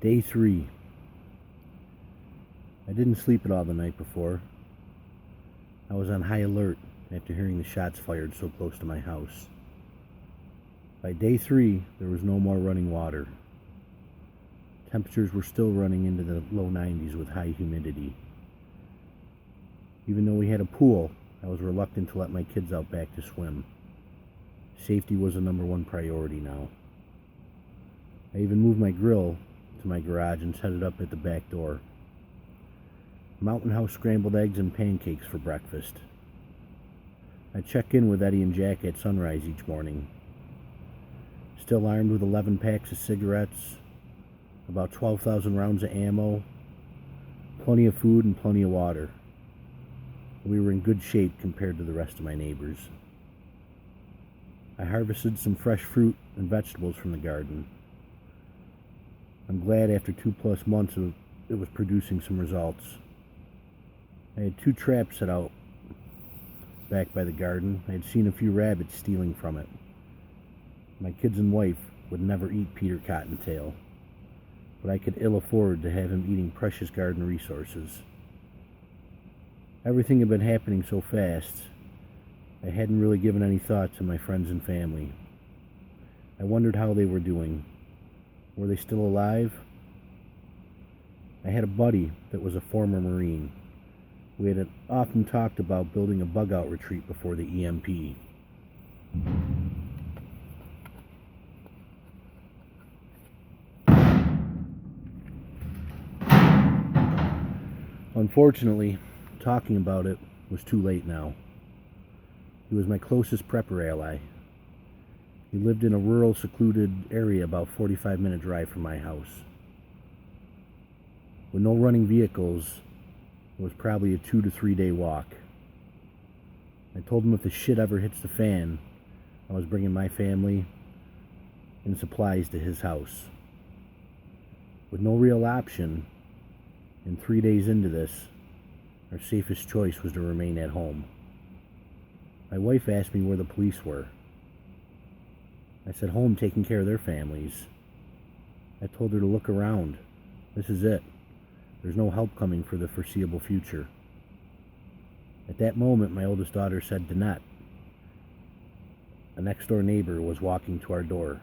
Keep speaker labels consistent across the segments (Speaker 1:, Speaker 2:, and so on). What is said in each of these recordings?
Speaker 1: Day 3. I didn't sleep at all the night before. I was on high alert after hearing the shots fired so close to my house. By day 3, there was no more running water. Temperatures were still running into the low 90s with high humidity. Even though we had a pool, I was reluctant to let my kids out back to swim. Safety was the number one priority now. I even moved my grill to my garage and set it up at the back door. Mountain House scrambled eggs and pancakes for breakfast. I check in with Eddie and Jack at sunrise each morning. Still armed with 11 packs of cigarettes, about 12,000 rounds of ammo, plenty of food and plenty of water. We were in good shape compared to the rest of my neighbors. I harvested some fresh fruit and vegetables from the garden. I'm glad after 2+ months it was producing some results. I had 2 traps set out back by the garden. I had seen a few rabbits stealing from it. My kids and wife would never eat Peter Cottontail, but I could ill afford to have him eating precious garden resources. Everything had been happening so fast, I hadn't really given any thought to my friends and family. I wondered how they were doing. Were they still alive? I had a buddy that was a former Marine. We had often talked about building a bug-out retreat before the EMP. Unfortunately, talking about it was too late now. He was my closest prepper ally. He lived in a rural, secluded area about 45-minute drive from my house. With no running vehicles, it was probably a 2 to 3 day walk. I told him if the shit ever hits the fan, I was bringing my family and supplies to his house. With no real option, and 3 days into this, our safest choice was to remain at home. My wife asked me where the police were. I said home taking care of their families. I told her to look around. This is it. There's no help coming for the foreseeable future. At that moment, my oldest daughter said, "Danette." A next-door neighbor was walking to our door.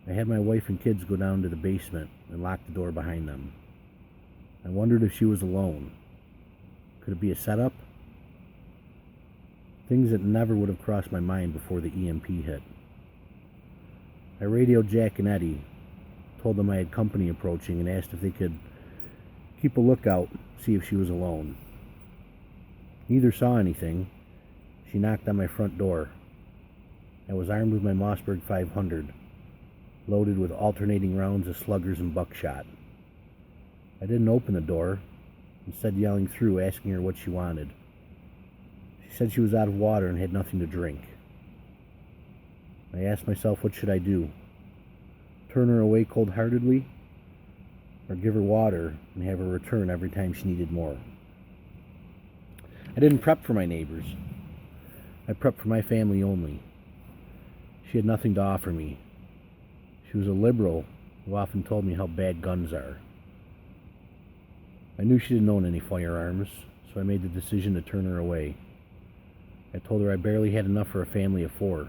Speaker 1: I had my wife and kids go down to the basement and lock the door behind them. I wondered if she was alone. Could it be a setup? Things that never would have crossed my mind before the EMP hit. I radioed Jack and Eddie, told them I had company approaching, and asked if they could keep a lookout, see if she was alone. Neither saw anything. She knocked on my front door. I was armed with my Mossberg 500, loaded with alternating rounds of sluggers and buckshot. I didn't open the door, instead yelling through, asking her what she wanted. She said she was out of water and had nothing to drink. I asked myself, what should I do? Turn her away cold-heartedly, or give her water and have her return every time she needed more? I didn't prep for my neighbors. I prepped for my family only. She had nothing to offer me. She was a liberal who often told me how bad guns are. I knew she didn't own any firearms, so I made the decision to turn her away. I told her I barely had enough for a family of 4.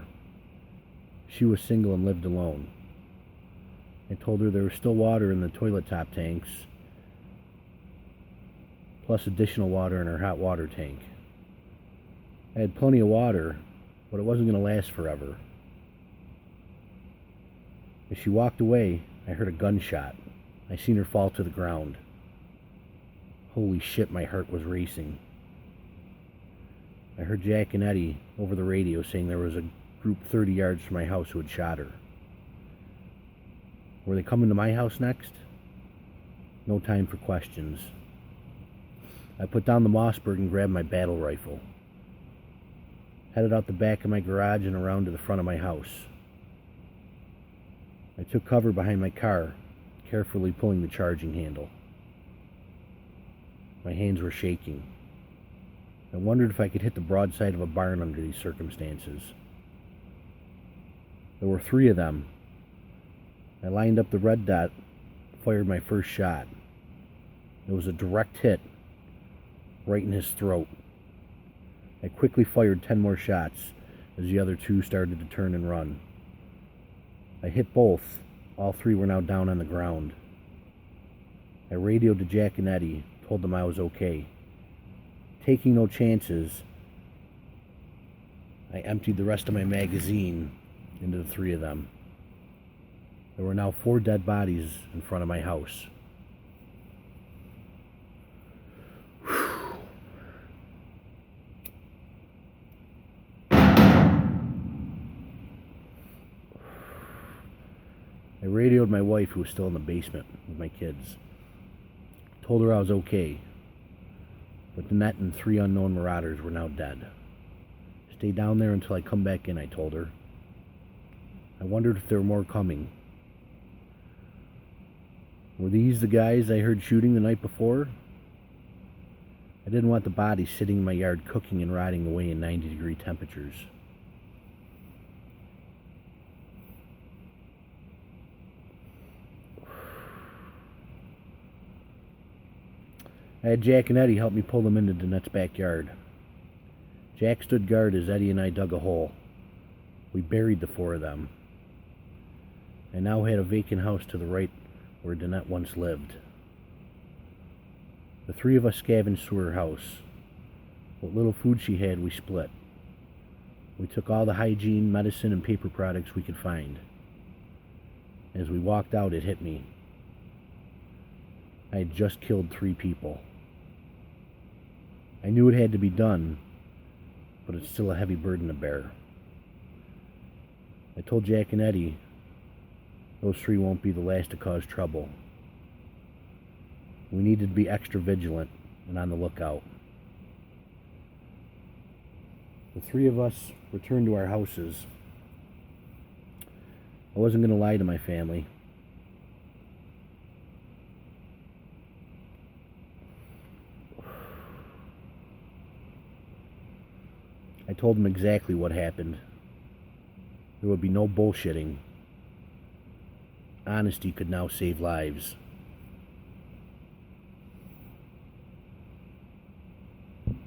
Speaker 1: She was single and lived alone. I told her there was still water in the toilet top tanks, plus additional water in her hot water tank. I had plenty of water, but it wasn't going to last forever. As she walked away, I heard a gunshot. I seen her fall to the ground. Holy shit, my heart was racing. I heard Jack and Eddie over the radio saying there was a group 30 yards from my house who had shot her. Were they coming to my house next? No time for questions. I put down the Mossberg and grabbed my battle rifle. Headed out the back of my garage and around to the front of my house. I took cover behind my car, carefully pulling the charging handle. My hands were shaking. I wondered if I could hit the broadside of a barn under these circumstances. There were 3 of them. I lined up the red dot fired my first shot. It was a direct hit right in his throat. I quickly fired 10 more shots as the other two started to turn and run. I hit both. All three were now down on the ground. I radioed to Jack and Eddie, told them I was okay. Taking no chances, I emptied the rest of my magazine into the three of them. There were now 4 dead bodies in front of my house. I radioed my wife, who was still in the basement with my kids. Told her I was okay, but Danette and 3 unknown marauders were now dead. Stay down there until I come back in, I told her. I wondered if there were more coming. Were these the guys I heard shooting the night before? I didn't want the bodies sitting in my yard cooking and rotting away in 90-degree temperatures. I had Jack and Eddie help me pull them into Danette's backyard. Jack stood guard as Eddie and I dug a hole. We buried the 4 of them. I now had a vacant house to the right where Danette once lived. The 3 of us scavenged through her house. What little food she had, we split. We took all the hygiene, medicine, and paper products we could find. As we walked out, it hit me. I had just killed 3 people. I knew it had to be done, but it's still a heavy burden to bear. I told Jack and Eddie, those 3 won't be the last to cause trouble. We needed to be extra vigilant and on the lookout. The 3 of us returned to our houses. I wasn't going to lie to my family. I told them exactly what happened. There would be no bullshitting. Honesty could now save lives.